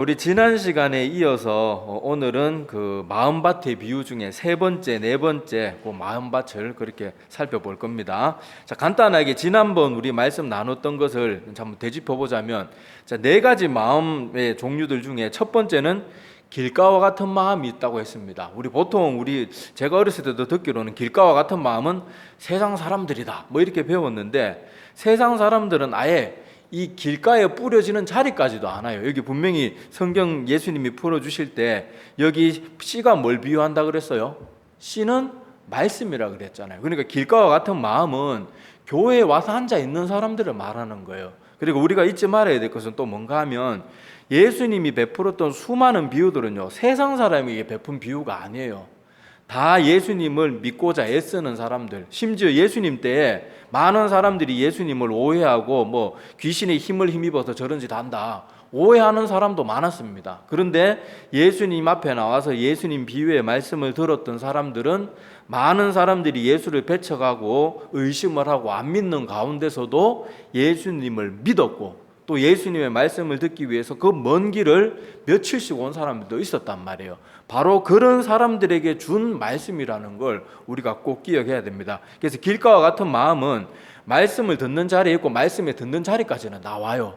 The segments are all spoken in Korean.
우리 지난 시간에 이어서 오늘은 그 마음밭의 비유 중에 세 번째, 네 번째 그 마음밭을 그렇게 살펴볼 겁니다. 자, 간단하게 지난번 우리 말씀 나눴던 것을 한번 되짚어 보자면, 자, 네 가지 마음의 종류들 중에 첫 번째는 길가와 같은 마음이 있다고 했습니다. 우리 보통 제가 어렸을 때도 듣기로는 길가와 같은 마음은 세상 사람들이다 뭐 이렇게 배웠는데, 세상 사람들은 아예 이 길가에 뿌려지는 자리까지도 않아요. 여기 분명히 성경 예수님이 풀어주실 때 여기 씨가 뭘 비유한다 그랬어요? 씨는 말씀이라 그랬잖아요. 그러니까 길가와 같은 마음은 교회에 와서 앉아 있는 사람들을 말하는 거예요. 그리고 우리가 잊지 말아야 될 것은 또 뭔가 하면, 예수님이 베풀었던 수많은 비유들은요, 세상 사람에게 베푼 비유가 아니에요. 다 예수님을 믿고자 애쓰는 사람들, 심지어 예수님 때에 많은 사람들이 예수님을 오해하고 뭐 귀신의 힘을 힘입어서 저런 짓 한다 오해하는 사람도 많았습니다. 그런데 예수님 앞에 나와서 예수님 비유의 말씀을 들었던 사람들은 많은 사람들이 예수를 배척하고 의심을 하고 안 믿는 가운데서도 예수님을 믿었고, 또 예수님의 말씀을 듣기 위해서 그 먼 길을 며칠씩 온 사람들도 있었단 말이에요. 바로 그런 사람들에게 준 말씀이라는 걸 우리가 꼭 기억해야 됩니다. 그래서 길가와 같은 마음은 말씀을 듣는 자리에 있고 말씀에 듣는 자리까지는 나와요.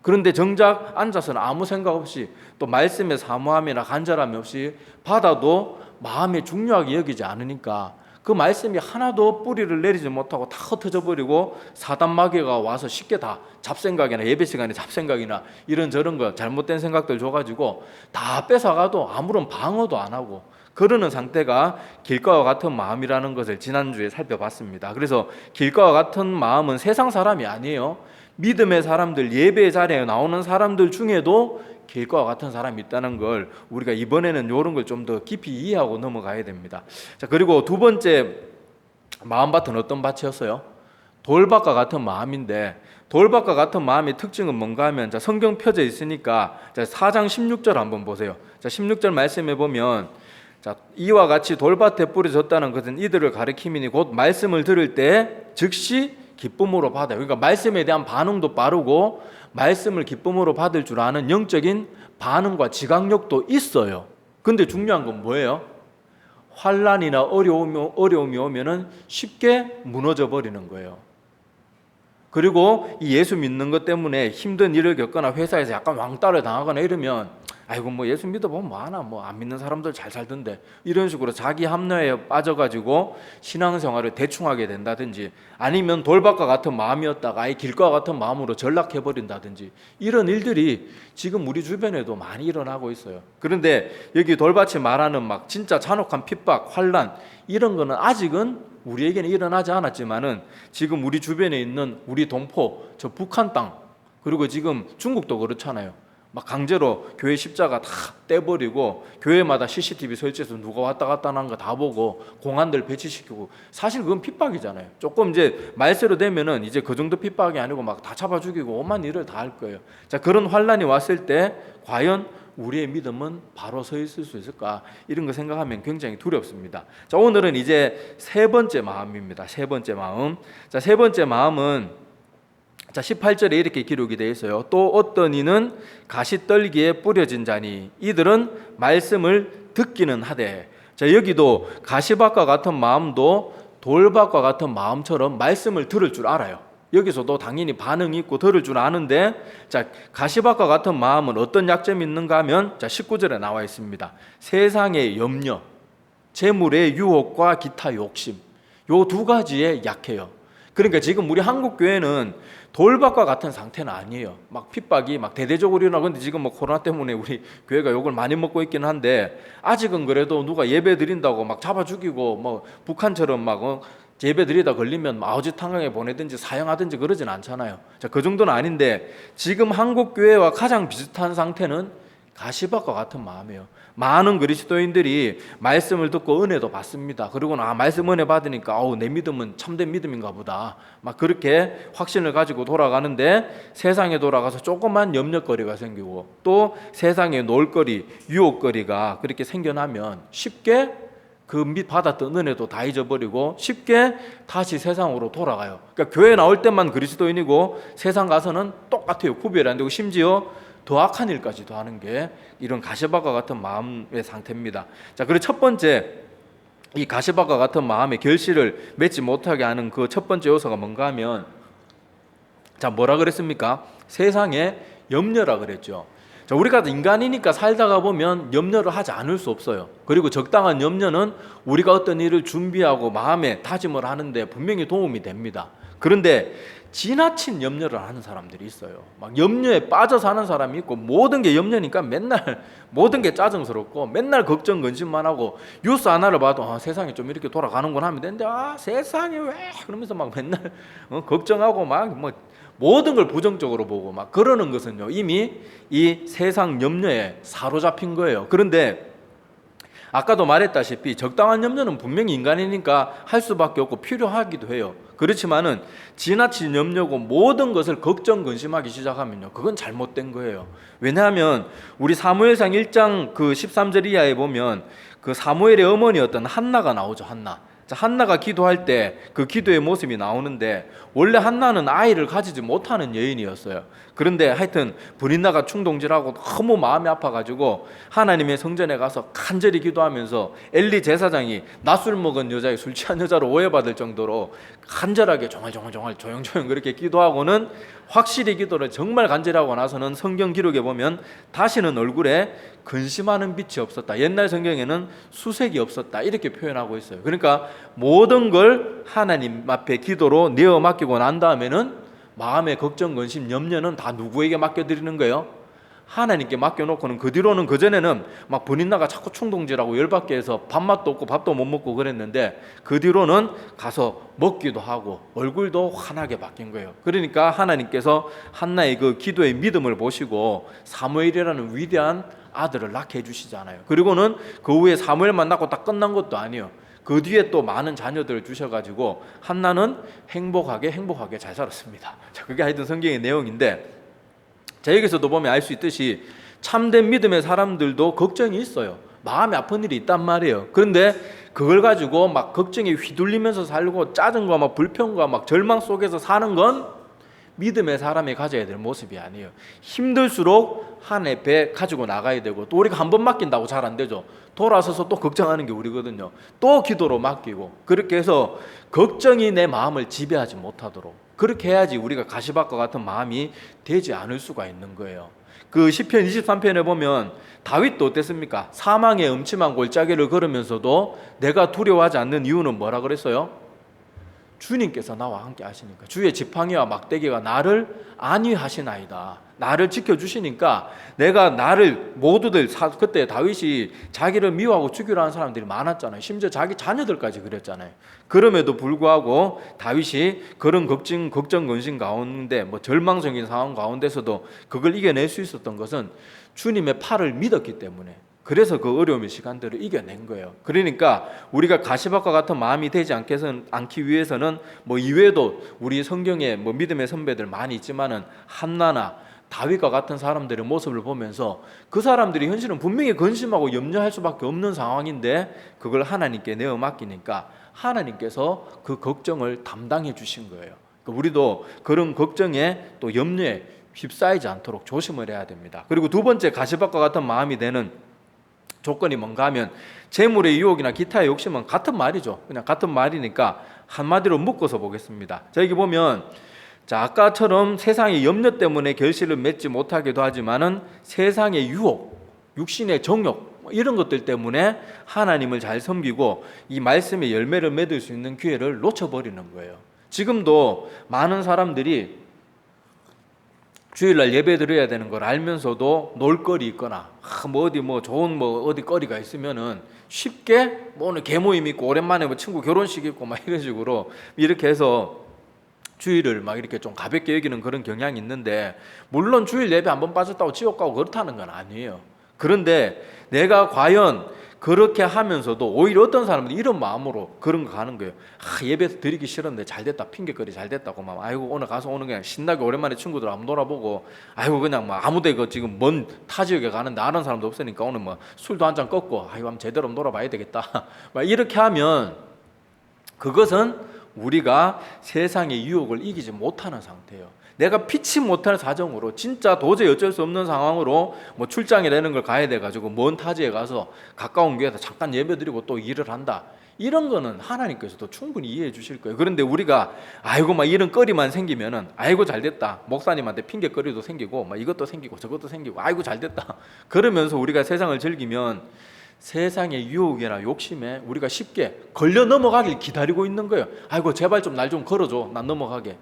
그런데 정작 앉아서는 아무 생각 없이, 또 말씀의 사모함이나 간절함이 없이 받아도 마음에 중요하게 여기지 않으니까 그 말씀이 하나도 뿌리를 내리지 못하고 다 흩어져 버리고, 사단 마귀가 와서 쉽게 다 잡생각이나 예배 시간에 잡생각이나 이런저런 거 잘못된 생각들 줘가지고 다 뺏어가도 아무런 방어도 안 하고 그러는 상태가 길가와 같은 마음이라는 것을 지난주에 살펴봤습니다. 그래서 길가와 같은 마음은 세상 사람이 아니에요. 믿음의 사람들, 예배의 자리에 나오는 사람들 중에도 길가와 같은 사람이 있다는 걸 우리가 이번에는 이런 걸 좀 더 깊이 이해하고 넘어가야 됩니다. 자, 그리고 두 번째 마음밭은 어떤 밭이었어요? 돌밭과 같은 마음인데, 돌밭과 같은 마음의 특징은 뭔가 하면, 자, 성경 펴져 있으니까 자, 4장 16절 한번 보세요. 자, 16절 말씀해 보면, 자, 이와 같이 돌밭에 뿌려졌다는 것은 이들을 가리킴이니 곧 말씀을 들을 때 즉시 기쁨으로 받아요. 그러니까 말씀에 대한 반응도 빠르고 말씀을 기쁨으로 받을 줄 아는 영적인 반응과 지각력도 있어요. 근데 중요한 건 뭐예요? 환난이나 어려움이 오면은 쉽게 무너져 버리는 거예요. 그리고 이 예수 믿는 것 때문에 힘든 일을 겪거나 회사에서 약간 왕따를 당하거나 이러면, 아이고 뭐 예수 믿어보면 뭐하나, 뭐 안 믿는 사람들 잘 살던데, 이런 식으로 자기 합리화에 빠져가지고 신앙생활을 대충 하게 된다든지, 아니면 돌밭과 같은 마음이었다가 아예 길과 같은 마음으로 전락해버린다든지, 이런 일들이 지금 우리 주변에도 많이 일어나고 있어요. 그런데 여기 돌밭이 말하는 막 진짜 잔혹한 핍박, 환난, 이런 거는 아직은 우리에게는 일어나지 않았지만은 지금 우리 주변에 있는 우리 동포, 저 북한 땅, 그리고 지금 중국도 그렇잖아요. 막 강제로 교회 십자가 다 떼버리고 교회마다 CCTV 설치해서 누가 왔다 갔다 하는 거 다 보고 공안들 배치시키고, 사실 그건 핍박이잖아요. 조금 이제 말세로 되면은 이제 그 정도 핍박이 아니고 막 다 잡아 죽이고 오만 일을 다 할 거예요. 자, 그런 환란이 왔을 때 과연 우리의 믿음은 바로 서 있을 수 있을까? 이런 거 생각하면 굉장히 두렵습니다. 자, 오늘은 이제 세 번째 마음입니다. 세 번째 마음. 자, 세 번째 마음은, 자, 18절에 이렇게 기록이 되어 있어요. 또 어떤 이는 가시떨기에 뿌려진 자니 이들은 말씀을 듣기는 하되. 자, 여기도 가시밭과 같은 마음도 돌밭과 같은 마음처럼 말씀을 들을 줄 알아요. 여기서도 당연히 반응이 있고 들을 줄 아는데, 자, 가시밭과 같은 마음은 어떤 약점이 있는가 하면, 자, 19절에 나와 있습니다. 세상의 염려, 재물의 유혹과 기타 욕심, 요 두 가지에 약해요. 그러니까 지금 우리 한국 교회는 돌밭과 같은 상태는 아니에요. 막 핍박이 막 대대적으로 일어나고, 근데 지금 뭐 코로나 때문에 우리 교회가 욕을 많이 먹고 있기는 한데, 아직은 그래도 누가 예배 드린다고 막 잡아 죽이고 뭐 북한처럼 막 예배 드리다 걸리면 아우지탄강에 보내든지 사형하든지 그러진 않잖아요. 자, 그 정도는 아닌데 지금 한국 교회와 가장 비슷한 상태는 가시밭과 같은 마음이에요. 많은 그리스도인들이 말씀을 듣고 은혜도 받습니다. 그리고 말씀 은혜 받으니까 내 믿음은 참된 믿음인가 보다, 막 그렇게 확신을 가지고 돌아가는데, 세상에 돌아가서 조그만 염려거리가 생기고 또 세상에 놀거리, 유혹거리가 그렇게 생겨나면 쉽게 그 받았던 은혜도 다 잊어버리고 쉽게 다시 세상으로 돌아가요. 그러니까 교회 나올 때만 그리스도인이고 세상 가서는 똑같아요. 구별이 안 되고, 심지어 더 악한 일까지도 하는 게 이런 가시밭과 같은 마음의 상태입니다. 자, 그리고 첫 번째, 이 가시밭과 같은 마음의 결실을 맺지 못하게 하는 그 첫 번째 요소가 뭔가 하면, 자, 뭐라 그랬습니까? 세상에 염려라 그랬죠. 자, 우리가 인간이니까 살다가 보면 염려를 하지 않을 수 없어요. 그리고 적당한 염려는 우리가 어떤 일을 준비하고 마음에 다짐을 하는데 분명히 도움이 됩니다. 그런데 지나친 염려를 하는 사람들이 있어요. 막 염려에 빠져 사는 사람이 있고, 모든 게 염려니까 맨날 모든 게 짜증스럽고 맨날 걱정 근심만 하고, 뉴스 하나를 봐도 세상이 좀 이렇게 돌아가는구나 하면 되는데, 세상이 왜 그러면서 막 맨날 걱정하고 막 뭐 모든 걸 부정적으로 보고 막 그러는 것은요, 이미 이 세상 염려에 사로잡힌 거예요. 그런데 아까도 말했다시피 적당한 염려는 분명히 인간이니까 할 수밖에 없고 필요하기도 해요. 그렇지만은 지나친 염려고 모든 것을 걱정 근심하기 시작하면요, 그건 잘못된 거예요. 왜냐하면 우리 사무엘상 1장 그 13절 이하에 보면 그 사무엘의 어머니였던 한나가 나오죠. 한나가 기도할 때 그 기도의 모습이 나오는데, 원래 한나는 아이를 가지지 못하는 여인이었어요. 그런데 하여튼 브린나가 충동질하고 너무 마음이 아파가지고 하나님의 성전에 가서 간절히 기도하면서 엘리 제사장이 낮술 먹은 여자에 술 취한 여자로 오해받을 정도로 간절하게 조용조용 그렇게 기도하고는, 확실히 기도를 정말 간절히 하고 나서는 성경 기록에 보면 다시는 얼굴에 근심하는 빛이 없었다. 옛날 성경에는 수색이 없었다. 이렇게 표현하고 있어요. 그러니까 모든 걸 하나님 앞에 기도로 내어 맡기고 난 다음에는 마음의 걱정, 근심, 염려는 다 누구에게 맡겨드리는 거예요? 하나님께 맡겨놓고는 그 뒤로는, 그전에는 막 브린나가 자꾸 충동질하고 열받게 해서 밥맛도 없고 밥도 못 먹고 그랬는데, 그 뒤로는 가서 먹기도 하고 얼굴도 환하게 바뀐 거예요. 그러니까 하나님께서 한나의 그 기도의 믿음을 보시고 사무엘이라는 위대한 아들을 낳게 해주시잖아요. 그리고는 그 후에 사무엘만 낳고 딱 끝난 것도 아니에요. 그 뒤에 또 많은 자녀들을 주셔가지고 한나는 행복하게 잘 살았습니다. 자, 그게 하여튼 성경의 내용인데, 자, 여기서도 보면 알 수 있듯이 참된 믿음의 사람들도 걱정이 있어요. 마음이 아픈 일이 있단 말이에요. 그런데 그걸 가지고 막 걱정에 휘둘리면서 살고 짜증과 막 불평과 막 절망 속에서 사는 건 믿음의 사람이 가져야 될 모습이 아니에요. 힘들수록 하나님 앞에 가지고 나가야 되고, 또 우리가 한 번 맡긴다고 잘 안 되죠. 돌아서서 또 걱정하는 게 우리거든요. 또 기도로 맡기고, 그렇게 해서 걱정이 내 마음을 지배하지 못하도록 그렇게 해야지 우리가 가시밭과 같은 마음이 되지 않을 수가 있는 거예요. 그 시편 23편에 보면 다윗도 어땠습니까? 사망의 음침한 골짜기를 걸으면서도 내가 두려워하지 않는 이유는 뭐라 그랬어요? 주님께서 나와 함께 하시니까, 주의 지팡이와 막대기가 나를 안위하시나이다. 나를 지켜주시니까 내가 나를 모두들, 그때 다윗이 자기를 미워하고 죽이려 하는 사람들이 많았잖아요. 심지어 자기 자녀들까지 그랬잖아요. 그럼에도 불구하고 다윗이 그런 걱정 근심 가운데, 뭐 절망적인 상황 가운데서도 그걸 이겨낼 수 있었던 것은 주님의 팔을 믿었기 때문에, 그래서 그 어려움의 시간들을 이겨낸 거예요. 그러니까 우리가 가시밭과 같은 마음이 되지 않기 위해서는 뭐 이외에도 우리 성경에 뭐 믿음의 선배들 많이 있지만은 한나나 다윗과 같은 사람들의 모습을 보면서 그 사람들이 현실은 분명히 근심하고 염려할 수밖에 없는 상황인데 그걸 하나님께 내어 맡기니까 하나님께서 그 걱정을 담당해 주신 거예요. 그러니까 우리도 그런 걱정에 또 염려에 휩싸이지 않도록 조심을 해야 됩니다. 그리고 두 번째, 가시밭과 같은 마음이 되는 조건이 뭔가 하면, 재물의 유혹이나 기타의 욕심은 같은 말이죠. 그냥 같은 말이니까 한마디로 묶어서 보겠습니다. 자, 여기 보면, 자, 아까처럼 세상의 염려 때문에 결실을 맺지 못하기도 하지만은 세상의 유혹, 육신의 정욕, 이런 것들 때문에 하나님을 잘 섬기고 이 말씀의 열매를 맺을 수 있는 기회를 놓쳐버리는 거예요. 지금도 많은 사람들이 주일날 예배 드려야 되는 걸 알면서도 놀거리 있거나 어디 좋은 어디 거리가 있으면은 쉽게 오늘 개모임 있고 오랜만에 친구 결혼식 있고 막 이런 식으로 이렇게 해서 주일을 막 이렇게 좀 가볍게 여기는 그런 경향이 있는데, 물론 주일 예배 한번 빠졌다고 지옥 가고 그렇다는 건 아니에요. 그런데 내가 과연 그렇게 하면서도 오히려 어떤 사람들이 이런 마음으로 그런 거 가는 거예요. 예배 드리기 싫은데 잘됐다, 핑계거리 잘됐다고 막, 아이고 오늘 가서 오늘 그냥 신나게 오랜만에 친구들 한번 놀아보고, 아이고 그냥 막 아무데 지금 먼 타 지역에 가는데 아는 사람도 없으니까 오늘 술도 한 잔 꺾고, 아이고 한번 제대로 놀아봐야 되겠다 막 이렇게 하면 그것은 우리가 세상의 유혹을 이기지 못하는 상태예요. 내가 피치 못할 사정으로 진짜 도저히 어쩔 수 없는 상황으로 뭐 출장이라는 걸 가야 돼가지고 먼 타지에 가서 가까운 교회에서 잠깐 예배드리고 또 일을 한다. 이런 거는 하나님께서도 충분히 이해해 주실 거예요. 그런데 우리가 아이고 막 이런 거리만 생기면은 아이고 잘됐다. 목사님한테 핑계거리도 생기고 막 이것도 생기고 저것도 생기고 아이고 잘됐다. 그러면서 우리가 세상을 즐기면 세상의 유혹이나 욕심에 우리가 쉽게 걸려 넘어가길 기다리고 있는 거예요. 아이고 제발 좀 날 좀 걸어줘. 난 넘어가게.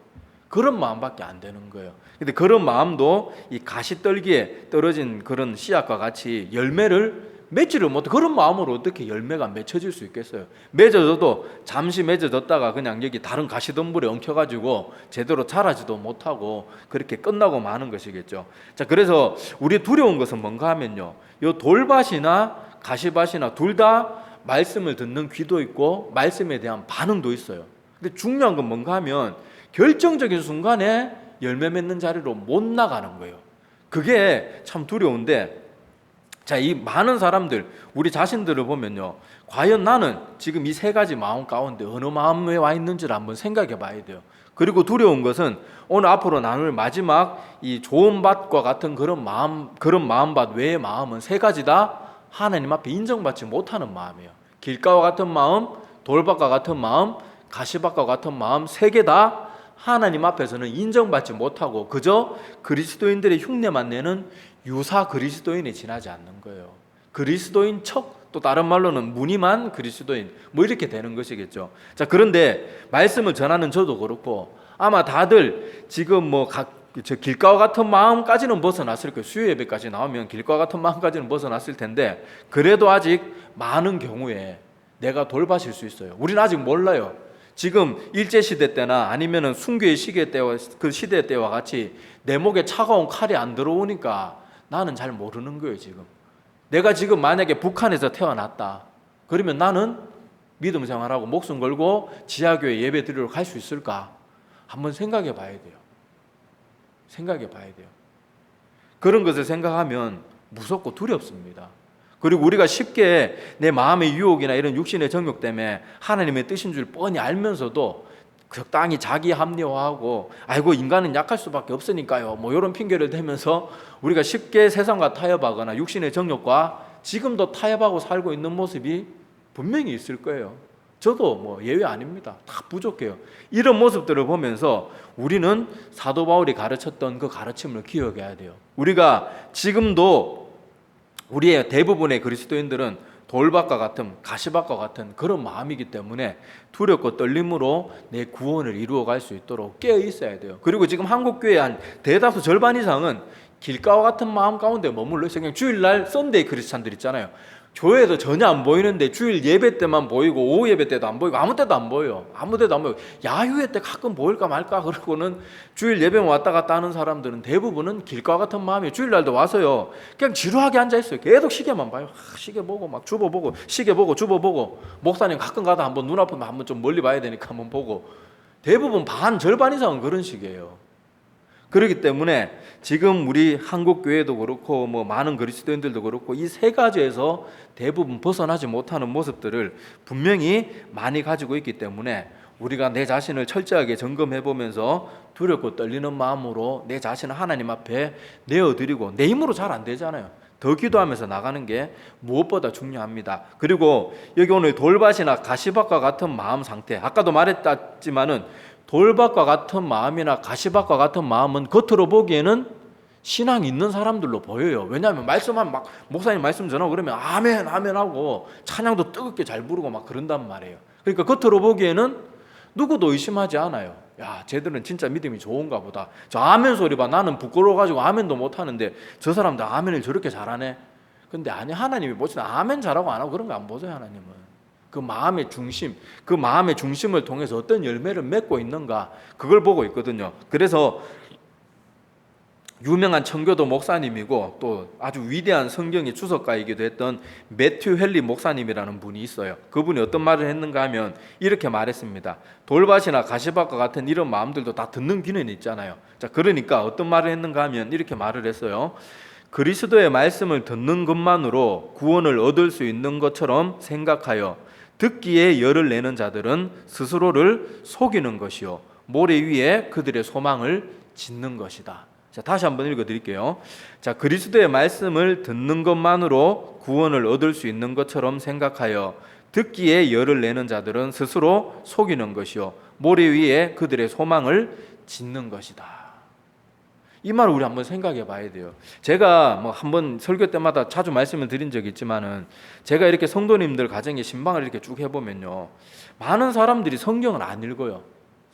그런 마음밖에 안 되는 거예요. 근데 그런 마음도 이 가시떨기에 떨어진 그런 씨앗과 같이 열매를 맺지를 못해. 그런 마음으로 어떻게 열매가 맺혀질 수 있겠어요? 맺어져도 잠시 맺어졌다가 그냥 여기 다른 가시덤불에 엉켜가지고 제대로 자라지도 못하고 그렇게 끝나고 마는 것이겠죠. 자, 그래서 우리 두려운 것은 뭔가 하면요, 요 돌밭이나 가시밭이나 둘 다 말씀을 듣는 귀도 있고 말씀에 대한 반응도 있어요. 근데 중요한 건 뭔가 하면 결정적인 순간에 열매 맺는 자리로 못 나가는 거예요. 그게 참 두려운데, 자, 이 많은 사람들, 우리 자신들을 보면요, 과연 나는 지금 이 세 가지 마음 가운데 어느 마음에 와 있는지를 한번 생각해 봐야 돼요. 그리고 두려운 것은 오늘 앞으로 나눌 마지막 이 좋은 밭과 같은 그런 마음밭 외의 마음은 세 가지 다 하나님 앞에 인정받지 못하는 마음이에요. 길가와 같은 마음, 돌밭과 같은 마음, 가시밭과 같은 마음, 세 개 다 하나님 앞에서는 인정받지 못하고 그저 그리스도인들의 흉내만 내는 유사 그리스도인에 지나지 않는 거예요. 그리스도인 척, 또 다른 말로는 무늬만 그리스도인, 뭐 이렇게 되는 것이겠죠. 자, 그런데 말씀을 전하는 저도 그렇고 아마 다들 지금 뭐 저 길가와 같은 마음까지는 벗어났을 거예요. 수요 예배까지 나오면 길가와 같은 마음까지는 벗어났을 텐데 그래도 아직 많은 경우에 내가 돌밭일 수 있어요. 우리는 아직 몰라요. 지금 일제시대 때나 아니면은 순교의 시대 때와 그 시대 때와 같이 내 목에 차가운 칼이 안 들어오니까 나는 잘 모르는 거예요. 지금 내가 지금 만약에 북한에서 태어났다 그러면 나는 믿음 생활하고 목숨 걸고 지하교회 예배 드리러 갈 수 있을까? 한번 생각해 봐야 돼요. 생각해 봐야 돼요. 그런 것을 생각하면 무섭고 두렵습니다. 그리고 우리가 쉽게 내 마음의 유혹이나 이런 육신의 정욕 때문에 하나님의 뜻인 줄 뻔히 알면서도 적당히 자기 합리화하고 아이고 인간은 약할 수밖에 없으니까요, 뭐 이런 핑계를 대면서 우리가 쉽게 세상과 타협하거나 육신의 정욕과 지금도 타협하고 살고 있는 모습이 분명히 있을 거예요. 저도 뭐 예외 아닙니다. 다 부족해요. 이런 모습들을 보면서 우리는 사도 바울이 가르쳤던 그 가르침을 기억해야 돼요. 우리가 지금도 우리의 대부분의 그리스도인들은 돌밭과 같은 가시밭과 같은 그런 마음이기 때문에 두렵고 떨림으로 내 구원을 이루어갈 수 있도록 깨어 있어야 돼요. 그리고 지금 한국교회 한 대다수 절반 이상은 길가와 같은 마음 가운데 머물러 있어요. 그냥 주일날 썬데이 크리스찬들 있잖아요. 교회에서 전혀 안 보이는데 주일 예배 때만 보이고 오후 예배 때도 안 보이고 아무 때도 안 보여요. 아무 데도 안 보이고 야유회 때 가끔 보일까 말까 그러고는 주일 예배만 왔다 갔다 하는 사람들은 대부분은 길가 같은 마음이에요. 주일날도 와서요 그냥 지루하게 앉아있어요. 계속 시계만 봐요. 시계 보고 막 주보 보고 시계 보고 주보 보고 목사님 가끔 가다 한번 눈 아프면 한번 좀 멀리 봐야 되니까 한번 보고 대부분 절반 이상은 그런 식이에요. 그렇기 때문에 지금 우리 한국 교회도 그렇고 뭐 많은 그리스도인들도 그렇고 이 세 가지에서 대부분 벗어나지 못하는 모습들을 분명히 많이 가지고 있기 때문에 우리가 내 자신을 철저하게 점검해 보면서 두렵고 떨리는 마음으로 내 자신을 하나님 앞에 내어드리고 내 힘으로 잘 안 되잖아요. 더 기도하면서 나가는 게 무엇보다 중요합니다. 그리고 여기 오늘 돌밭이나 가시밭과 같은 마음 상태, 아까도 말했지만은 돌밭과 같은 마음이나 가시밭과 같은 마음은 겉으로 보기에는 신앙이 있는 사람들로 보여요. 왜냐하면 말씀하면 막 목사님 말씀 전하고 그러면 아멘 아멘 하고 찬양도 뜨겁게 잘 부르고 막 그런단 말이에요. 그러니까 겉으로 보기에는 누구도 의심하지 않아요. 야, 쟤들은 진짜 믿음이 좋은가 보다. 저 아멘 소리 봐. 나는 부끄러워가지고 아멘도 못하는데 저 사람들 아멘을 저렇게 잘하네. 근데 아니, 하나님이 보시면 아멘 잘하고 안 하고 그런 거 안 보세요. 하나님은 그 마음의 중심, 그 마음의 중심을 통해서 어떤 열매를 맺고 있는가, 그걸 보고 있거든요. 그래서 유명한 청교도 목사님이고 또 아주 위대한 성경의 주석가이기도 했던 매튜 헨리 목사님이라는 분이 있어요. 그분이 어떤 말을 했는가 하면 이렇게 말했습니다. 돌밭이나 가시밭과 같은 이런 마음들도 다 듣는 귀는 있잖아요. 자, 그러니까 어떤 말을 했는가 하면 이렇게 말을 했어요. 그리스도의 말씀을 듣는 것만으로 구원을 얻을 수 있는 것처럼 생각하여 듣기에 열을 내는 자들은 스스로를 속이는 것이요 모래 위에 그들의 소망을 짓는 것이다. 자, 다시 한번 읽어드릴게요. 자, 그리스도의 말씀을 듣는 것만으로 구원을 얻을 수 있는 것처럼 생각하여 듣기에 열을 내는 자들은 스스로 속이는 것이요 모래 위에 그들의 소망을 짓는 것이다. 이 말을 우리 한번 생각해 봐야 돼요. 제가 뭐 한번 설교 때마다 자주 말씀을 드린 적이 있지만은 제가 이렇게 성도님들 가정에 신방을 이렇게 쭉 해보면요, 많은 사람들이 성경을 안 읽어요.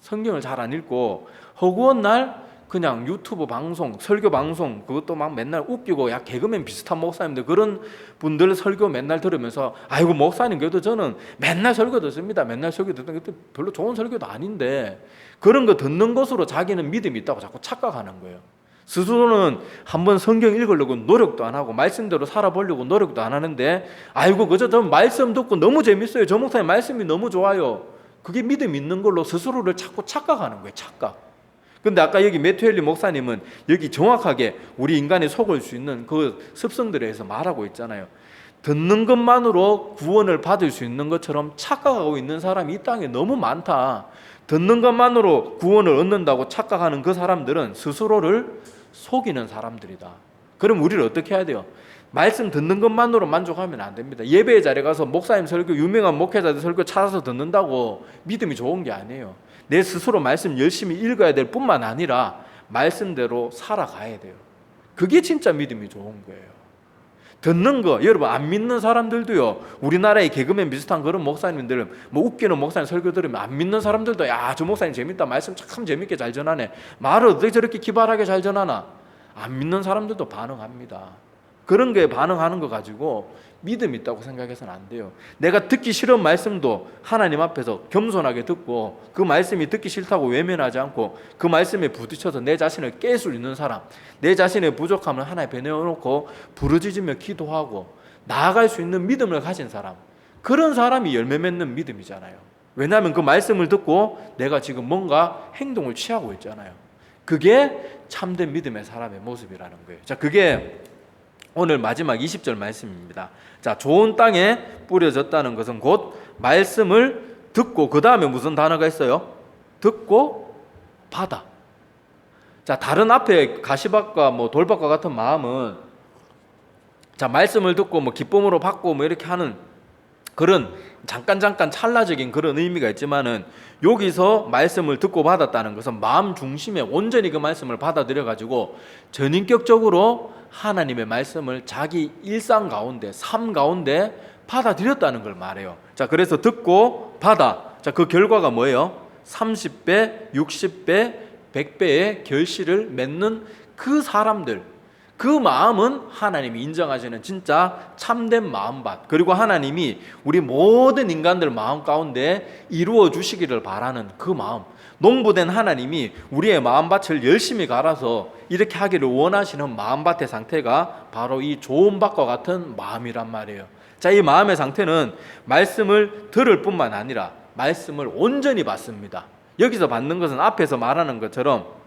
성경을 잘 안 읽고 허구한 날 그냥 유튜브 방송, 설교 방송, 그것도 막 맨날 웃기고 야 개그맨 비슷한 목사님들, 그런 분들 설교 맨날 들으면서 아이고 목사님 그래도 저는 맨날 설교 듣습니다. 맨날 설교 듣는데 별로 좋은 설교도 아닌데 그런 거 듣는 것으로 자기는 믿음이 있다고 자꾸 착각하는 거예요. 스스로는 한번 성경 읽으려고 노력도 안 하고 말씀대로 살아보려고 노력도 안 하는데 아이고 그저 저 말씀 듣고 너무 재밌어요. 저 목사님 말씀이 너무 좋아요. 그게 믿음 있는 걸로 스스로를 자꾸 착각하는 거예요. 착각. 근데 아까 여기 매튜엘리 목사님은 여기 정확하게 우리 인간이 속을 수 있는 그 습성들에 대해서 말하고 있잖아요. 듣는 것만으로 구원을 받을 수 있는 것처럼 착각하고 있는 사람이 이 땅에 너무 많다. 듣는 것만으로 구원을 얻는다고 착각하는 그 사람들은 스스로를 속이는 사람들이다. 그럼 우리를 어떻게 해야 돼요? 말씀 듣는 것만으로 만족하면 안 됩니다. 예배의 자리에 가서 목사님 설교, 유명한 목회자들 설교 찾아서 듣는다고 믿음이 좋은 게 아니에요. 내 스스로 말씀 열심히 읽어야 될 뿐만 아니라 말씀대로 살아가야 돼요. 그게 진짜 믿음이 좋은 거예요. 듣는 거, 여러분 안 믿는 사람들도요, 우리나라의 개그맨 비슷한 그런 목사님들, 뭐 웃기는 목사님 설교 들으면 안 믿는 사람들도 야, 저 목사님 재밌다, 말씀 참 재밌게 잘 전하네, 말을 어떻게 저렇게 기발하게 잘 전하나, 안 믿는 사람들도 반응합니다. 그런 거에 반응하는 거 가지고 믿음 있다고 생각해서는 안 돼요. 내가 듣기 싫은 말씀도 하나님 앞에서 겸손하게 듣고 그 말씀이 듣기 싫다고 외면하지 않고 그 말씀에 부딪혀서 내 자신을 깰 수 있는 사람, 내 자신의 부족함을 하나님께 내어놓고 부르짖으며 기도하고 나아갈 수 있는 믿음을 가진 사람, 그런 사람이 열매 맺는 믿음이잖아요. 왜냐하면 그 말씀을 듣고 내가 지금 뭔가 행동을 취하고 있잖아요. 그게 참된 믿음의 사람의 모습이라는 거예요. 자, 그게 오늘 마지막 20절 말씀입니다. 자, 좋은 땅에 뿌려졌다는 것은 곧 말씀을 듣고, 그 다음에 무슨 단어가 있어요? 듣고 받아. 자, 다른 앞에 가시밭과 뭐 돌밭과 같은 마음은 자, 말씀을 듣고 뭐 기쁨으로 받고 뭐 이렇게 하는 그런 잠깐 찰나적인 그런 의미가 있지만은 여기서 말씀을 듣고 받았다는 것은 마음 중심에 온전히 그 말씀을 받아들여 가지고 전인격적으로 하나님의 말씀을 자기 일상 가운데, 삶 가운데 받아들였다는 걸 말해요. 자, 그래서 듣고 받아. 자, 그 결과가 뭐예요? 30배, 60배, 100배의 결실을 맺는 그 사람들, 그 마음은 하나님이 인정하시는 진짜 참된 마음밭, 그리고 하나님이 우리 모든 인간들 마음 가운데 이루어 주시기를 바라는 그 마음, 농부된 하나님이 우리의 마음밭을 열심히 갈아서 이렇게 하기를 원하시는 마음밭의 상태가 바로 이 좋은 밭과 같은 마음이란 말이에요. 자, 이 마음의 상태는 말씀을 들을 뿐만 아니라 말씀을 온전히 받습니다. 여기서 받는 것은 앞에서 말하는 것처럼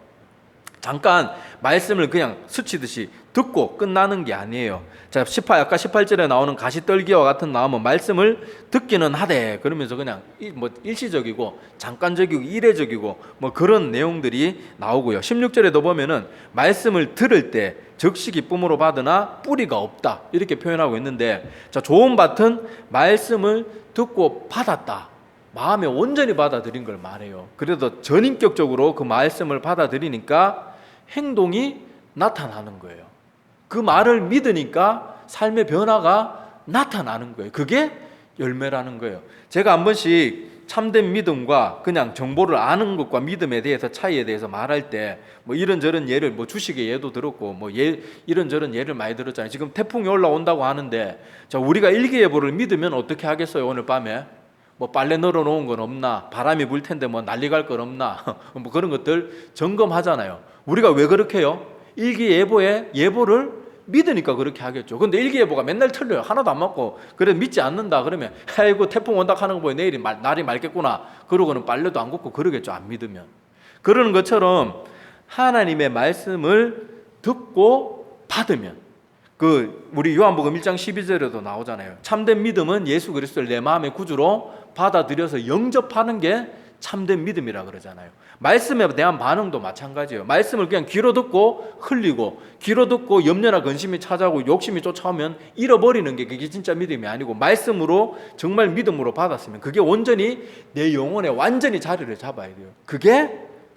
잠깐 말씀을 그냥 스치듯이 듣고 끝나는 게 아니에요. 자, 아까 18절에 나오는 가시떨기와 같은 마음은 말씀을 듣기는 하되 그러면서 그냥 뭐 일시적이고 잠깐적이고 이례적이고 뭐 그런 내용들이 나오고요. 16절에도 보면은 말씀을 들을 때 즉시 기쁨으로 받으나 뿌리가 없다 이렇게 표현하고 있는데, 자, 좋은 밭은 말씀을 듣고 받았다, 마음에 온전히 받아들인 걸 말해요. 그래도 전인격적으로 그 말씀을 받아들이니까 행동이 나타나는 거예요. 그 말을 믿으니까 삶의 변화가 나타나는 거예요. 그게 열매라는 거예요. 제가 한 번씩 참된 믿음과 그냥 정보를 아는 것과 믿음에 대해서 차이에 대해서 말할 때 뭐 이런저런 예를, 뭐 주식의 예도 들었고 뭐 이런저런 예를 많이 들었잖아요. 지금 태풍이 올라온다고 하는데, 자, 우리가 일기예보를 믿으면 어떻게 하겠어요? 오늘 밤에 뭐 빨래 널어 놓은 건 없나, 바람이 불 텐데 뭐 난리 갈 건 없나 뭐 그런 것들 점검하잖아요. 우리가 왜 그렇게 해요? 일기예보의 예보를 믿으니까 그렇게 하겠죠. 근데 일기예보가 맨날 틀려요. 하나도 안 맞고. 그래 믿지 않는다 그러면 아이고 태풍 온다 하는 거 보여, 내일이 날이 맑겠구나 그러고는 빨래도 안 굽고 그러겠죠, 안 믿으면. 그러는 것처럼 하나님의 말씀을 듣고 받으면, 그 우리 요한복음 1장 12절에도 나오잖아요. 참된 믿음은 예수 그리스도를 내 마음의 구주로 받아들여서 영접하는 게 참된 믿음이라 그러잖아요. 말씀에 대한 반응도 마찬가지예요. 말씀을 그냥 귀로 듣고 흘리고, 귀로 듣고 염려나 근심이 찾아오고 욕심이 쫓아오면 잃어버리는 게 그게 진짜 믿음이 아니고, 말씀으로 정말 믿음으로 받았으면 그게 온전히 내 영혼에 완전히 자리를 잡아야 돼요. 그게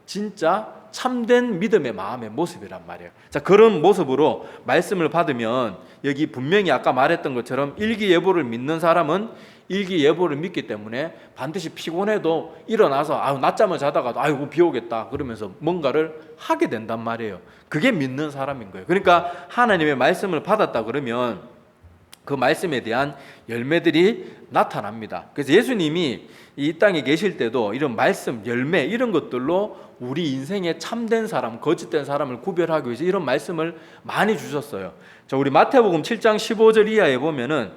진짜 참된 믿음의 마음의 모습이란 말이에요. 자, 그런 모습으로 말씀을 받으면 여기 분명히 아까 말했던 것처럼 일기예보를 믿는 사람은 일기예보를 믿기 때문에 반드시 피곤해도 일어나서 낮잠을 자다가도 아이고 비 오겠다 그러면서 뭔가를 하게 된단 말이에요. 그게 믿는 사람인 거예요. 그러니까 하나님의 말씀을 받았다 그러면 그 말씀에 대한 열매들이 나타납니다. 그래서 예수님이 이 땅에 계실 때도 이런 말씀, 열매 이런 것들로 우리 인생에 참된 사람, 거짓된 사람을 구별하기 위해서 이런 말씀을 많이 주셨어요. 자, 우리 마태복음 7장 15절 이하에 보면은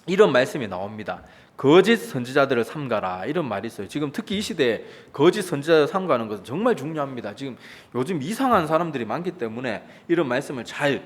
이런 말씀이 나옵니다. 거짓 선지자들을 삼가라, 이런 말이 있어요. 지금 특히 이 시대에 거짓 선지자를 삼가는 것은 정말 중요합니다. 지금 요즘 이상한 사람들이 많기 때문에 이런 말씀을 잘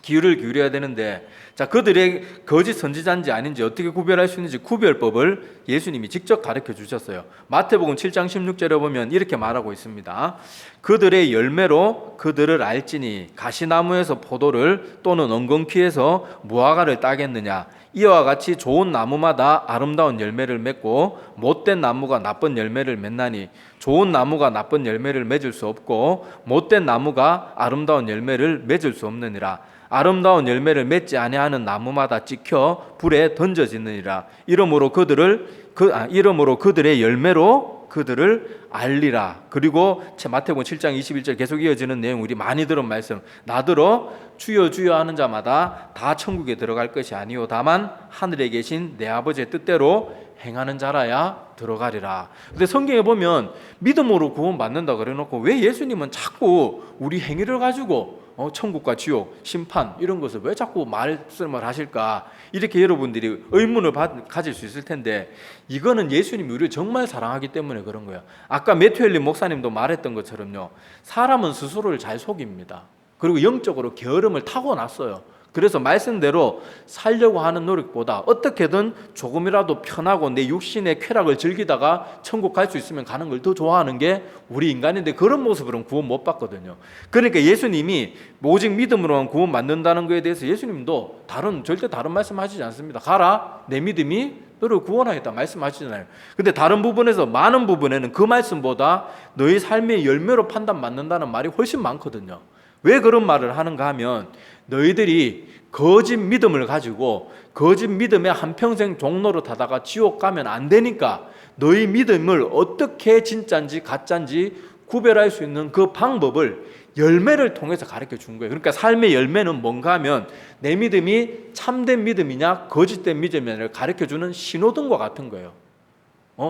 귀를 기울여야 되는데, 자, 그들의 거짓 선지자인지 아닌지 어떻게 구별할 수 있는지 구별법을 예수님이 직접 가르쳐 주셨어요. 마태복음 7장 16절에 보면 이렇게 말하고 있습니다. 그들의 열매로 그들을 알지니 가시나무에서 포도를 또는 엉겅퀴에서 무화과를 따겠느냐. 이와 같이 좋은 나무마다 아름다운 열매를 맺고 못된 나무가 나쁜 열매를 맺나니 좋은 나무가 나쁜 열매를 맺을 수 없고 못된 나무가 아름다운 열매를 맺을 수 없느니라. 아름다운 열매를 맺지 아니하는 나무마다 찍혀 불에 던져지느니라. 이러므로 그들의 열매로 그들을 알리라. 그리고 마태복음 7장 21절 계속 이어지는 내용, 우리 많이 들은 말씀, 나더러 주여 주여 하는 자마다 다 천국에 들어갈 것이 아니요 다만 하늘에 계신 내 아버지의 뜻대로 행하는 자라야 들어가리라. 근데 성경에 보면 믿음으로 구원받는다 그래놓고 왜 예수님은 자꾸 우리 행위를 가지고 천국과 지옥, 심판 이런 것을 왜 자꾸 말씀을 하실까? 이렇게 여러분들이 의문을 가질 수 있을 텐데, 이거는 예수님이 우리를 정말 사랑하기 때문에 그런 거예요. 아까 매튜엘리 목사님도 말했던 것처럼요, 사람은 스스로를 잘 속입니다. 그리고 영적으로 게으름을 타고났어요. 그래서 말씀대로 살려고 하는 노력보다 어떻게든 조금이라도 편하고 내 육신의 쾌락을 즐기다가 천국 갈 수 있으면 가는 걸 더 좋아하는 게 우리 인간인데, 그런 모습으로는 구원 못 받거든요. 그러니까 예수님이 오직 믿음으로만 구원 받는다는 것에 대해서 예수님도 절대 다른 말씀 하시지 않습니다. 가라, 내 믿음이 너를 구원하겠다 말씀하시잖아요. 근데 다른 부분에서, 많은 부분에는 그 말씀보다 너희 삶의 열매로 판단받는다는 말이 훨씬 많거든요. 왜 그런 말을 하는가 하면, 너희들이 거짓 믿음을 가지고 거짓 믿음에 한평생 종로로 타다가 지옥 가면 안 되니까 너희 믿음을 어떻게 진짜인지 가짜인지 구별할 수 있는 그 방법을 열매를 통해서 가르쳐 준 거예요. 그러니까 삶의 열매는 뭔가 하면 내 믿음이 참된 믿음이냐 거짓된 믿음이냐를 가르쳐 주는 신호등과 같은 거예요.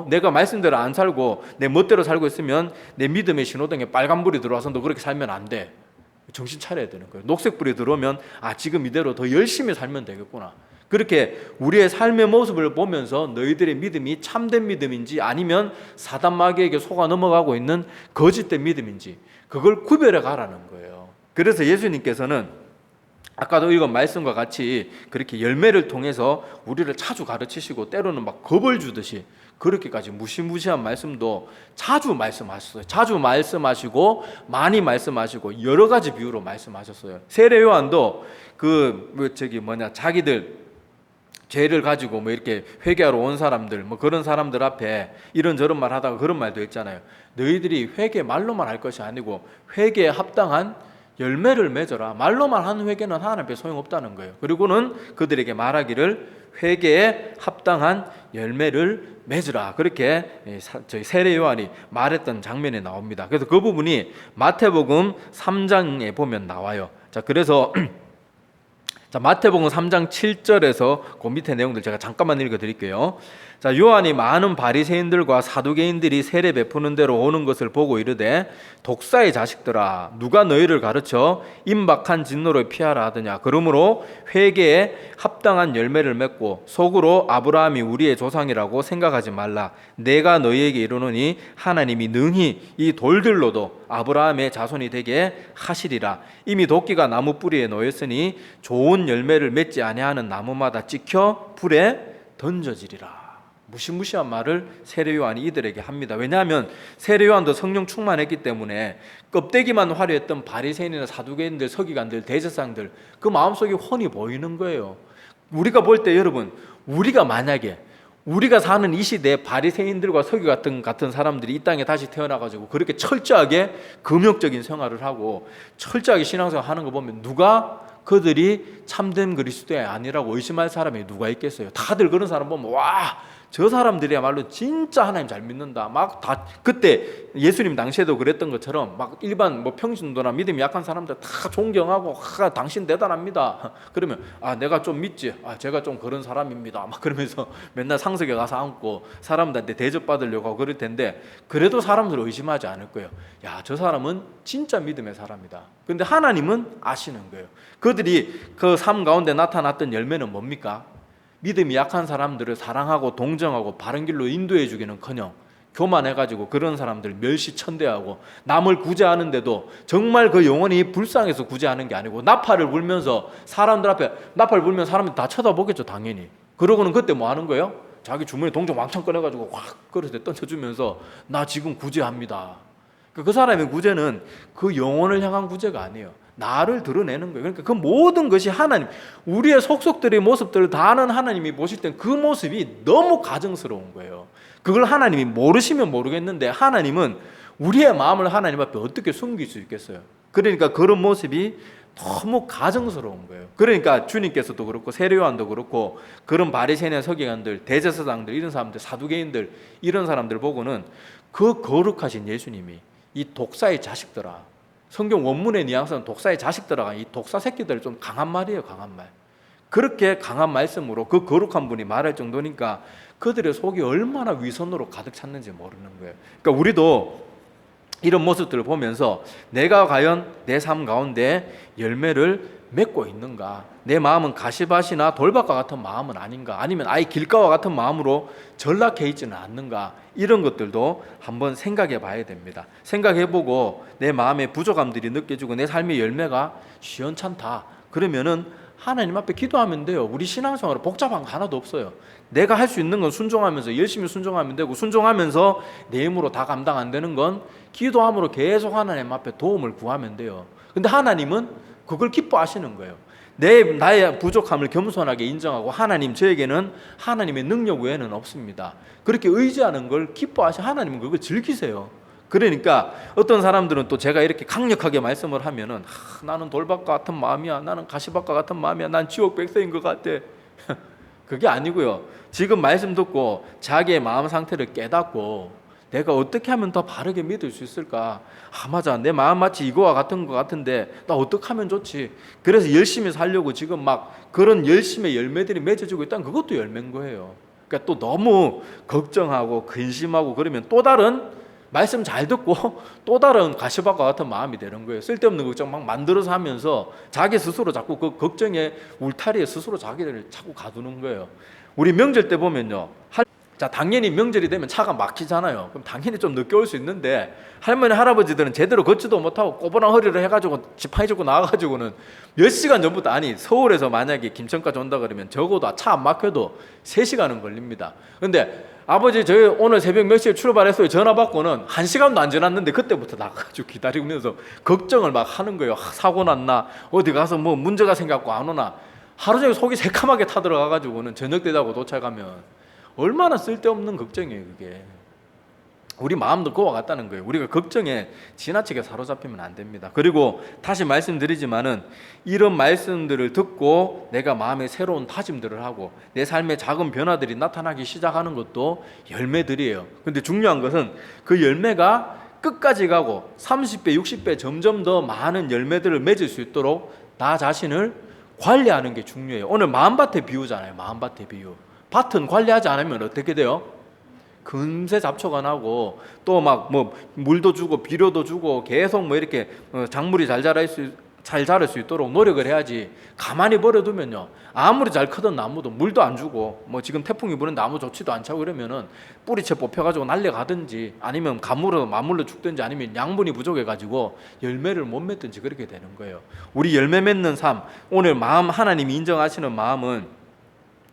내가 말씀대로 안 살고 내 멋대로 살고 있으면 내 믿음의 신호등에 빨간불이 들어와서 너 그렇게 살면 안 돼. 정신 차려야 되는 거예요. 녹색불이 들어오면 지금 이대로 더 열심히 살면 되겠구나. 그렇게 우리의 삶의 모습을 보면서 너희들의 믿음이 참된 믿음인지 아니면 사단 마귀에게 속아 넘어가고 있는 거짓된 믿음인지 그걸 구별해 가라는 거예요. 그래서 예수님께서는 아까도 읽은 말씀과 같이 그렇게 열매를 통해서 우리를 자주 가르치시고 때로는 막 겁을 주듯이 그렇게까지 무시무시한 말씀도 자주 말씀하셨어요. 자주 말씀하시고 많이 말씀하시고 여러 가지 비유로 말씀하셨어요. 세례 요한도 자기들 죄를 가지고 이렇게 회개하러 온 사람들, 그런 사람들 앞에 이런저런 말 하다가 그런 말도 했잖아요. 너희들이 회개 말로만 할 것이 아니고 회개에 합당한 열매를 맺어라. 말로만 하는 회개는 하나님 앞에 소용없다는 거예요. 그리고는 그들에게 말하기를 회개에 합당한 열매를 맺으라. 그렇게 저희 세례 요한이 말했던 장면이 나옵니다. 그래서 그 부분이 마태복음 3장에 보면 나와요. 자, 그래서 마태복음 3장 7절에서 그 밑에 내용들 제가 잠깐만 읽어드릴게요. 자, 요한이 많은 바리새인들과 사두개인들이 세례 베푸는 대로 오는 것을 보고 이르되 독사의 자식들아, 누가 너희를 가르쳐 임박한 진노를 피하라 하더냐. 그러므로 회개에 합당한 열매를 맺고 속으로 아브라함이 우리의 조상이라고 생각하지 말라. 내가 너희에게 이르노니 하나님이 능히 이 돌들로도 아브라함의 자손이 되게 하시리라. 이미 도끼가 나무 뿌리에 놓였으니 좋은 열매를 맺지 아니하는 나무마다 찍혀 불에 던져지리라. 무시무시한 말을 세례 요한이 이들에게 합니다. 왜냐하면 세례 요한도 성령 충만했기 때문에 껍데기만 화려했던 바리새인이나 사두개인들, 서기관들, 대제사장들 그 마음속이 훤히 보이는 거예요. 우리가 볼 때 여러분, 우리가 만약에 우리가 사는 이 시대에 바리새인들과 서기 같은 사람들이 이 땅에 다시 태어나가지고 그렇게 철저하게 금욕적인 생활을 하고 철저하게 신앙생활 하는 거 보면 누가 그들이 참된 그리스도의 아니라고 의심할 사람이 누가 있겠어요? 다들 그런 사람 보면 와, 저 사람들이야말로 진짜 하나님 잘 믿는다. 막 다 그때 예수님 당시에도 그랬던 것처럼 막 일반 뭐 평신도나 믿음이 약한 사람들 다 존경하고 당신 대단합니다. 그러면 내가 좀 믿지. 제가 좀 그런 사람입니다. 막 그러면서 맨날 상석에 가서 앉고 사람들한테 대접받으려고 하고 그럴 텐데 그래도 사람들 의심하지 않을 거예요. 야, 저 사람은 진짜 믿음의 사람이다. 근데 하나님은 아시는 거예요. 그들이 그 삶 가운데 나타났던 열매는 뭡니까? 믿음이 약한 사람들을 사랑하고 동정하고 바른 길로 인도해 주기는커녕 교만해가지고 그런 사람들 멸시천대하고 남을 구제하는데도 정말 그 영혼이 불쌍해서 구제하는 게 아니고 나팔을 불면서 사람들 앞에 나팔 불면 사람들 다 쳐다보겠죠, 당연히. 그러고는 그때 뭐 하는 거예요? 자기 주머니 동전 왕창 꺼내가지고 확 그릇에 던져주면서 나 지금 구제합니다. 그 사람의 구제는 그 영혼을 향한 구제가 아니에요. 나를 드러내는 거예요. 그러니까 그 모든 것이 하나님, 우리의 속속들의 모습들을 다 아는 하나님이 보실 땐 그 모습이 너무 가증스러운 거예요. 그걸 하나님이 모르시면 모르겠는데 하나님은 우리의 마음을 하나님 앞에 어떻게 숨길 수 있겠어요? 그러니까 그런 모습이 너무 가증스러운 거예요. 그러니까 주님께서도 그렇고 세례 요한도 그렇고 그런 바리새인의 서기관들, 대제사장들, 이런 사람들, 사두개인들 이런 사람들 보고는 그 거룩하신 예수님이 이 독사의 자식들아, 성경 원문의 뉘앙스는 독사의 자식들아, 이 독사 새끼들 좀 강한 말이에요, 강한 말. 그렇게 강한 말씀으로 그 거룩한 분이 말할 정도니까 그들의 속이 얼마나 위선으로 가득 찼는지 모르는 거예요. 그러니까 우리도 이런 모습들을 보면서 내가 과연 내 삶 가운데 열매를 맺고 있는가? 내 마음은 가시밭이나 돌밭과 같은 마음은 아닌가? 아니면 아예 길가와 같은 마음으로 전락해 있지는 않는가? 이런 것들도 한번 생각해 봐야 됩니다. 생각해 보고 내 마음의 부족함들이 느껴지고 내 삶의 열매가 시원찮다. 그러면은 하나님 앞에 기도하면 돼요. 우리 신앙생활은 복잡한 거 하나도 없어요. 내가 할 수 있는 건 순종하면서 열심히 순종하면 되고, 순종하면서 내 힘으로 다 감당 안 되는 건 기도함으로 계속 하나님 앞에 도움을 구하면 돼요. 근데 하나님은 그걸 기뻐하시는 거예요. 나의 부족함을 겸손하게 인정하고 하나님, 저에게는 하나님의 능력 외에는 없습니다. 그렇게 의지하는 걸 하나님은 그걸 즐기세요. 그러니까 어떤 사람들은 또 제가 이렇게 강력하게 말씀을 하면은 나는 돌밭과 같은 마음이야, 나는 가시밭과 같은 마음이야, 난 지옥 백성인 것 같아. 그게 아니고요. 지금 말씀 듣고 자기의 마음 상태를 깨닫고 내가 어떻게 하면 더 바르게 믿을 수 있을까? 맞아, 내 마음 마치 이거와 같은 것 같은데 나 어떻게 하면 좋지? 그래서 열심히 살려고 지금 막 그런 열심의 열매들이 맺어지고 있다면 그것도 열매인 거예요. 그러니까 또 너무 걱정하고 근심하고 그러면 또 다른 말씀 잘 듣고 또 다른 가시밭과 같은 마음이 되는 거예요. 쓸데없는 걱정 막 만들어서 하면서 자기 스스로 자꾸 그 걱정의 울타리에 스스로 자기를 자꾸 가두는 거예요. 우리 명절 때 보면요, 자, 당연히 명절이 되면 차가 막히잖아요. 그럼 당연히 좀 늦게 올 수 있는데 할머니 할아버지들은 제대로 걷지도 못하고 꼬부랑 허리를 해가지고 지팡이 짚고 나와가지고는 몇 시간 전부터, 아니 서울에서 만약에 김천까지 온다 그러면 적어도 차 안 막혀도 3시간은 걸립니다. 근데 아버지 저희 오늘 새벽 몇 시에 출발했어요 전화 받고는 1시간도 안 지났는데 그때부터 나가가지고 기다리면서 걱정을 막 하는 거예요. 사고 났나, 어디 가서 뭐 문제가 생겨갖고 안 오나. 하루 종일 속이 새카맣게 타들어가가지고는 저녁 되다고 도착하면 얼마나 쓸데없는 걱정이에요. 그게 우리 마음도 그와 같다는 거예요. 우리가 걱정에 지나치게 사로잡히면 안 됩니다. 그리고 다시 말씀드리지만은 이런 말씀들을 듣고 내가 마음에 새로운 다짐들을 하고 내 삶의 작은 변화들이 나타나기 시작하는 것도 열매들이에요. 근데 중요한 것은 그 열매가 끝까지 가고 30배, 60배 점점 더 많은 열매들을 맺을 수 있도록 나 자신을 관리하는 게 중요해요. 오늘 마음밭의 비유잖아요. 마음밭의 비유. 밭은 관리하지 않으면 어떻게 돼요? 금세 잡초가 나고 또 막 뭐 물도 주고 비료도 주고 계속 뭐 이렇게 작물이 잘 자랄 수 있도록 노력을 해야지. 가만히 버려두면요, 아무리 잘 크던 나무도 물도 안 주고 뭐 지금 태풍이 부는 나무 좋지도 않고 그러면은 뿌리채 뽑혀가지고 날려가든지 아니면 가물어 마물로 죽든지 아니면 양분이 부족해가지고 열매를 못 맺든지 그렇게 되는 거예요. 우리 열매 맺는 삶, 오늘 마음, 하나님이 인정하시는 마음은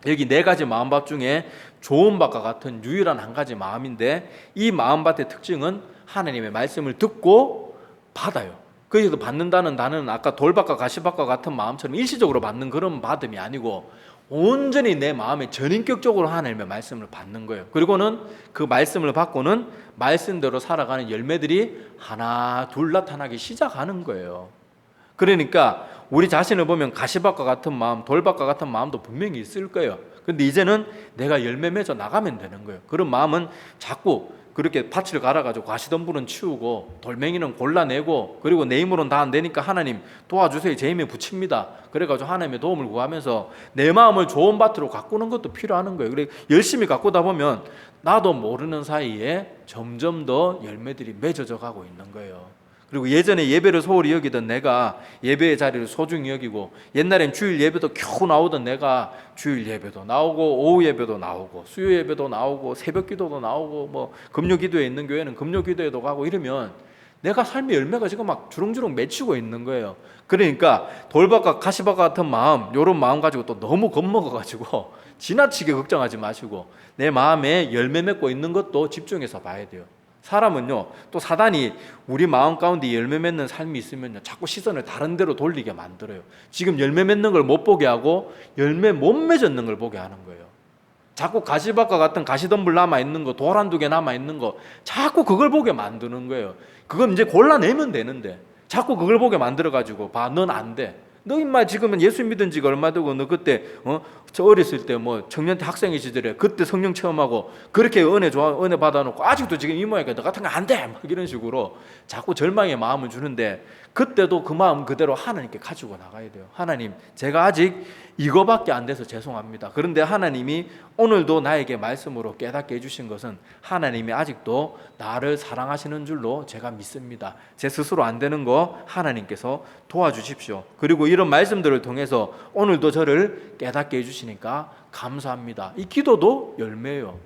여기 네 가지 마음밭 중에 좋은 밭과 같은 유일한 한 가지 마음인데, 이 마음밭의 특징은 하나님의 말씀을 듣고 받아요. 거기서 받는다는 단어는 아까 돌밭과 가시밭과 같은 마음처럼 일시적으로 받는 그런 받음이 아니고 온전히 내 마음에 전인격적으로 하나님의 말씀을 받는 거예요. 그리고는 그 말씀을 받고는 말씀대로 살아가는 열매들이 하나 둘 나타나기 시작하는 거예요. 그러니까 우리 자신을 보면 가시밭과 같은 마음, 돌밭과 같은 마음도 분명히 있을 거예요. 근데 이제는 내가 열매 맺어 나가면 되는 거예요. 그런 마음은 자꾸 그렇게 밭을 갈아가지고 가시덤불은 치우고 돌멩이는 골라내고, 그리고 내 힘으로는 다 안 되니까 하나님 도와주세요, 제 힘에 붙입니다. 그래가지고 하나님의 도움을 구하면서 내 마음을 좋은 밭으로 가꾸는 것도 필요한 거예요. 그래 열심히 가꾸다 보면 나도 모르는 사이에 점점 더 열매들이 맺어져 가고 있는 거예요. 그리고 예전에 예배를 소홀히 여기던 내가 예배의 자리를 소중히 여기고, 옛날엔 주일 예배도 겨우 나오던 내가 주일 예배도 나오고 오후 예배도 나오고 수요 예배도 나오고 새벽 기도도 나오고 뭐 금요 기도에 있는 교회는 금요 기도에도 가고, 이러면 내가 삶의 열매가 지금 막 주렁주렁 맺히고 있는 거예요. 그러니까 돌밭과 가시밭 같은 마음, 이런 마음 가지고 또 너무 겁먹어가지고 지나치게 걱정하지 마시고 내 마음에 열매 맺고 있는 것도 집중해서 봐야 돼요. 사람은요, 또 사단이 우리 마음 가운데 열매 맺는 삶이 있으면요, 자꾸 시선을 다른 데로 돌리게 만들어요. 지금 열매 맺는 걸 못 보게 하고 열매 못 맺었는 걸 보게 하는 거예요. 자꾸 가시밭과 같은 가시덤불 남아있는 거, 돌 한두 개 남아있는 거, 자꾸 그걸 보게 만드는 거예요. 그건 이제 골라내면 되는데 자꾸 그걸 보게 만들어가지고 봐, 넌 안 돼. 너 임마 지금은 예수 믿은 지가 얼마 되고, 너 그때 저 어렸을 때 뭐 청년 때 학생의 시절에 그때 성령 체험하고 그렇게 은혜 받아놓고 아직도 지금 이 모양이니까 너 같은 거 안 돼! 막 이런 식으로 자꾸 절망의 마음을 주는데, 그때도 그 마음 그대로 하나님께 가지고 나가야 돼요. 하나님, 제가 아직 이거밖에 안 돼서 죄송합니다. 그런데 하나님이 오늘도 나에게 말씀으로 깨닫게 해주신 것은 하나님이 아직도 나를 사랑하시는 줄로 제가 믿습니다. 제 스스로 안 되는 거 하나님께서 도와주십시오. 그리고 이런 말씀들을 통해서 오늘도 저를 깨닫게 해주시니까 감사합니다. 이 기도도 열매예요.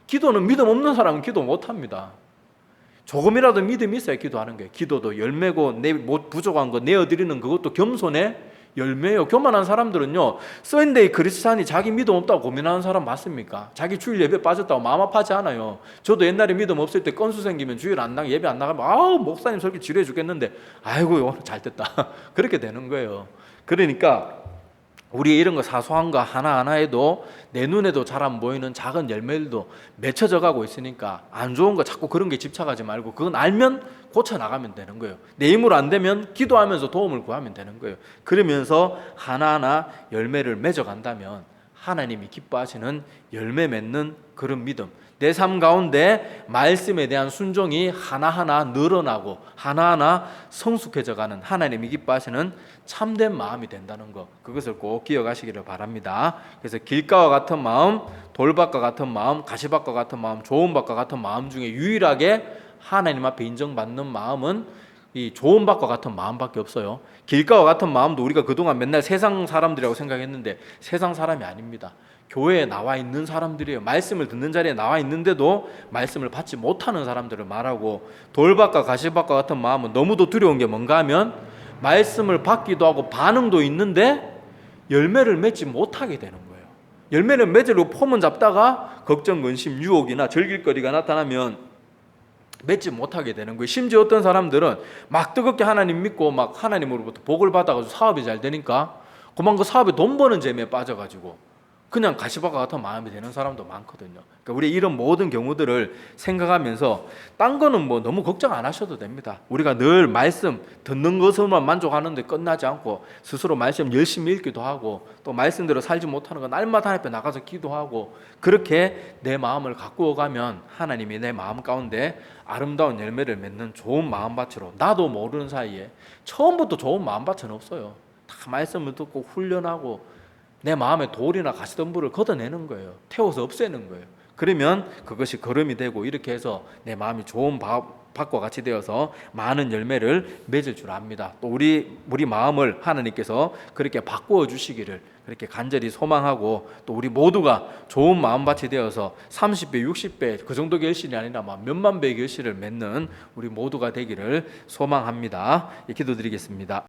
기도는 믿음 없는 사람은 기도 못합니다. 조금이라도 믿음이 있어야 기도하는 거예요. 기도도 열매고 내 부족한 거 내어드리는 그것도 겸손의 열매예요. 교만한 사람들은요, 썬데이 크리스찬이 자기 믿음 없다고 고민하는 사람 맞습니까? 자기 주일 예배 빠졌다고 마음 아파하지 않아요. 저도 옛날에 믿음 없을 때 건수 생기면 주일 안 나가, 예배 안 나가면 아우 목사님 설교 지루해 죽겠는데 아이고 오늘 잘 됐다 그렇게 되는 거예요. 그러니까 우리 이런 거 사소한 거 하나하나에도 내 눈에도 잘 안 보이는 작은 열매들도 맺혀져 가고 있으니까 안 좋은 거 자꾸 그런 게 집착하지 말고 그건 알면 고쳐나가면 되는 거예요. 내 힘으로 안 되면 기도하면서 도움을 구하면 되는 거예요. 그러면서 하나하나 열매를 맺어간다면 하나님이 기뻐하시는 열매 맺는 그런 믿음, 내 삶 가운데 말씀에 대한 순종이 하나하나 늘어나고 하나하나 성숙해져가는 하나님이 기뻐하시는 참된 마음이 된다는 것, 그것을 꼭 기억하시기를 바랍니다. 그래서 길가와 같은 마음, 돌밭과 같은 마음, 가시밭과 같은 마음, 좋은 밭과 같은 마음 중에 유일하게 하나님 앞에 인정받는 마음은 이 좋은 밭과 같은 마음밖에 없어요. 길가와 같은 마음도 우리가 그동안 맨날 세상 사람들이라고 생각했는데 세상 사람이 아닙니다. 교회에 나와 있는 사람들이에요. 말씀을 듣는 자리에 나와 있는데도 말씀을 받지 못하는 사람들을 말하고, 돌밭과 가시밭과 같은 마음은 너무도 두려운 게 뭔가 하면 말씀을 받기도 하고 반응도 있는데 열매를 맺지 못하게 되는 거예요. 열매를 맺으려고 폼은 잡다가 걱정, 근심, 유혹이나 즐길거리가 나타나면 맺지 못하게 되는 거예요. 심지어 어떤 사람들은 막 뜨겁게 하나님 믿고 막 하나님으로부터 복을 받아가지고 사업이 잘 되니까 그만 그 사업에 돈 버는 재미에 빠져가지고 그냥 가시밭과 같은 마음이 되는 사람도 많거든요. 그러니까 우리 이런 모든 경우들을 생각하면서 딴 거는 뭐 너무 걱정 안 하셔도 됩니다. 우리가 늘 말씀 듣는 것으로만 만족하는데 끝나지 않고 스스로 말씀 열심히 읽기도 하고 또 말씀대로 살지 못하는 거 날마다 하나님 앞에 나가서 기도하고, 그렇게 내 마음을 가꾸어가면 하나님이 내 마음 가운데 아름다운 열매를 맺는 좋은 마음밭으로, 나도 모르는 사이에 처음부터 좋은 마음밭은 없어요. 다 말씀을 듣고 훈련하고 내 마음에 돌이나 가시덤불을 걷어내는 거예요. 태워서 없애는 거예요. 그러면 그것이 걸음이 되고, 이렇게 해서 내 마음이 좋은 밭과 같이 되어서 많은 열매를 맺을 줄 압니다. 또 우리 마음을 하나님께서 그렇게 바꾸어 주시기를 그렇게 간절히 소망하고, 또 우리 모두가 좋은 마음밭이 되어서 30배, 60배 그 정도 결실이 아니라 막 몇만 배의 결실을 맺는 우리 모두가 되기를 소망합니다. 기도드리겠습니다.